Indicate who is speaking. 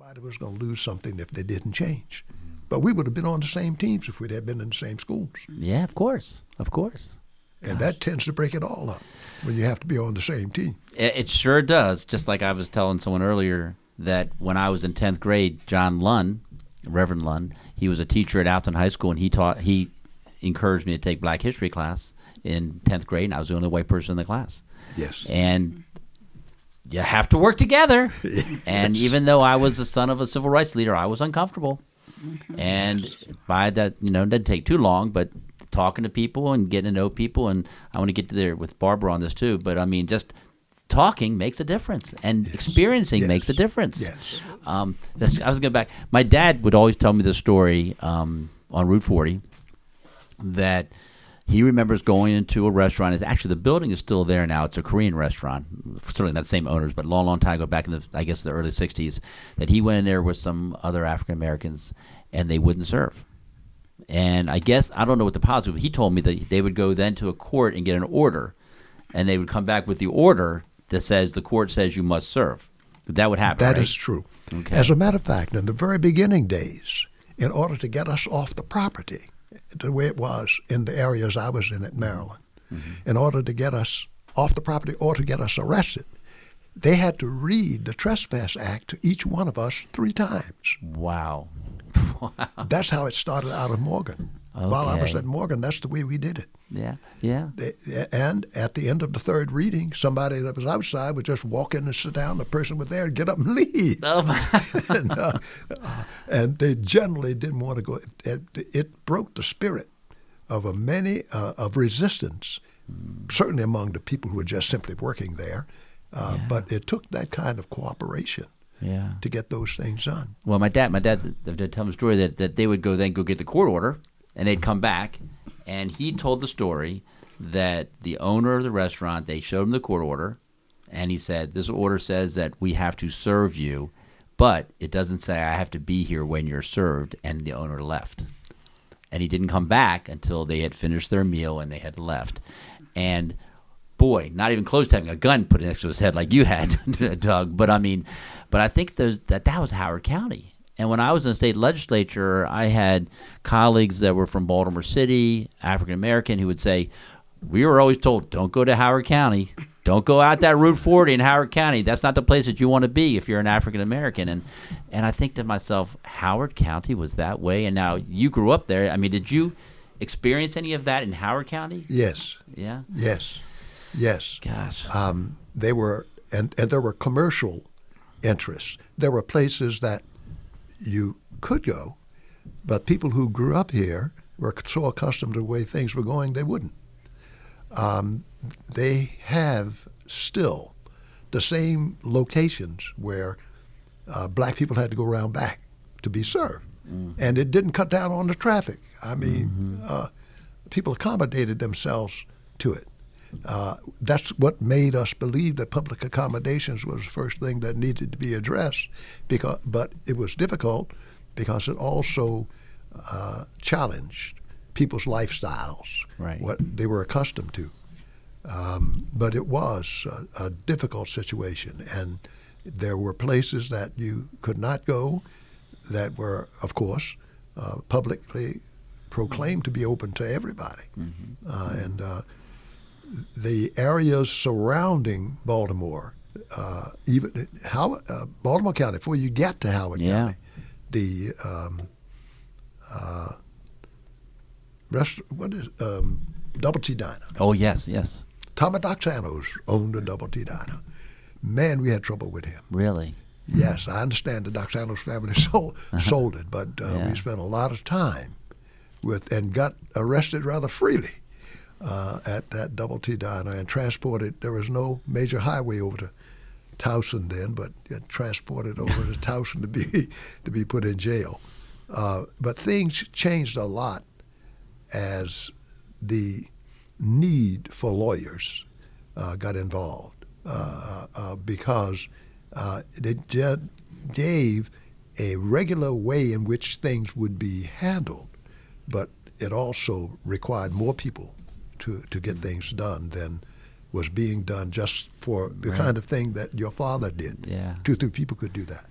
Speaker 1: somebody was going to lose something if they didn't change. But we would have been on the same teams if we'd had been in the same schools.
Speaker 2: Yeah, of course.
Speaker 1: And that tends to break it all up when you have to be on the same team.
Speaker 2: It sure does. Just like I was telling someone earlier that when I was in 10th grade, John Lunn, Reverend Lunn, he was a teacher at Alton High School, and he encouraged me to take Black History class in 10th grade, and I was the only white person in the class.
Speaker 1: Yes.
Speaker 2: And you have to work together.
Speaker 1: Yes.
Speaker 2: And even though I was the son of a civil rights leader, I was uncomfortable. And by that, it didn't take too long, but talking to people and getting to know people, and I want to get to there with Barbara on this too, but I mean, just talking makes a difference, and experiencing makes a difference.
Speaker 1: Yes.
Speaker 2: I was going to go back. My dad would always tell me the story on Route 40 that he remembers going into a restaurant. It's actually, the building is still there now. It's a Korean restaurant. Certainly not the same owners, but a long, long time ago, back in the early 60s, that he went in there with some other African Americans, and they wouldn't serve. And I guess, I don't know what the policy was, but he told me that they would go then to a court and get an order, and they would come back with the order that says, the court says you must serve. That would happen,
Speaker 1: That
Speaker 2: right?
Speaker 1: is true.
Speaker 2: Okay.
Speaker 1: As a matter of fact, in the very beginning days, in order to get us off the property, the way it was in the areas I was in at Maryland, in order to get us off the property or to get us arrested, they had to read the Trespass Act to each one of us 3 times.
Speaker 2: Wow.
Speaker 1: That's how it started out of Morgan. While I was at Morgan, that's the way we did it.
Speaker 2: Yeah.
Speaker 1: And at the end of the 3rd reading, somebody that was outside would just walk in and sit down. The person was there and get up and leave. And they generally didn't want to go. It broke the spirit of of resistance, certainly among the people who were just simply working there. But it took that kind of cooperation to get those things done.
Speaker 2: Well, my dad tell me a story that they would go get the court order, and they'd come back, and he told the story that the owner of the restaurant, they showed him the court order, and he said, this order says that we have to serve you, but it doesn't say I have to be here when you're served, and the owner left. And he didn't come back until they had finished their meal and they had left. And boy, not even close to having a gun put next to his head like you had, Doug, but I think that was Howard County. And when I was in the state legislature, I had colleagues that were from Baltimore City, African American, who would say, we were always told, don't go to Howard County. Don't go out that Route 40 in Howard County. That's not the place that you want to be if you're an African American. And I think to myself, Howard County was that way. And now you grew up there. I mean, did you experience any of that in Howard County?
Speaker 1: Yes.
Speaker 2: Yeah?
Speaker 1: Yes.
Speaker 2: Gosh.
Speaker 1: They were, and there were commercial interests. There were places that you could go, but people who grew up here were so accustomed to the way things were going, they wouldn't. They have still the same locations where black people had to go around back to be served. And it didn't cut down on the traffic. I mean, people accommodated themselves to it. That's what made us believe that public accommodations was the first thing that needed to be addressed. But it was difficult because it also challenged people's lifestyles,
Speaker 2: right,
Speaker 1: what they were accustomed to. But it was a difficult situation, and there were places that you could not go that were, of course, publicly proclaimed to be open to everybody. And the areas surrounding Baltimore, even Baltimore County, before you get to Howard County, the Double T Diner.
Speaker 2: Oh, yes.
Speaker 1: Tommy Doxanos owned a Double T Diner. Man, we had trouble with him.
Speaker 2: Really?
Speaker 1: Yes, I understand the Doxanos family sold it, but we spent a lot of time and got arrested rather freely at that Double T Diner and transported. There was no major highway over to Towson then, but transported over to Towson to be put in jail. But things changed a lot as the need for lawyers got involved because it gave a regular way in which things would be handled, but it also required more people to get things done than was being done just for the kind of thing that your father did. 2 or 3 people could do that.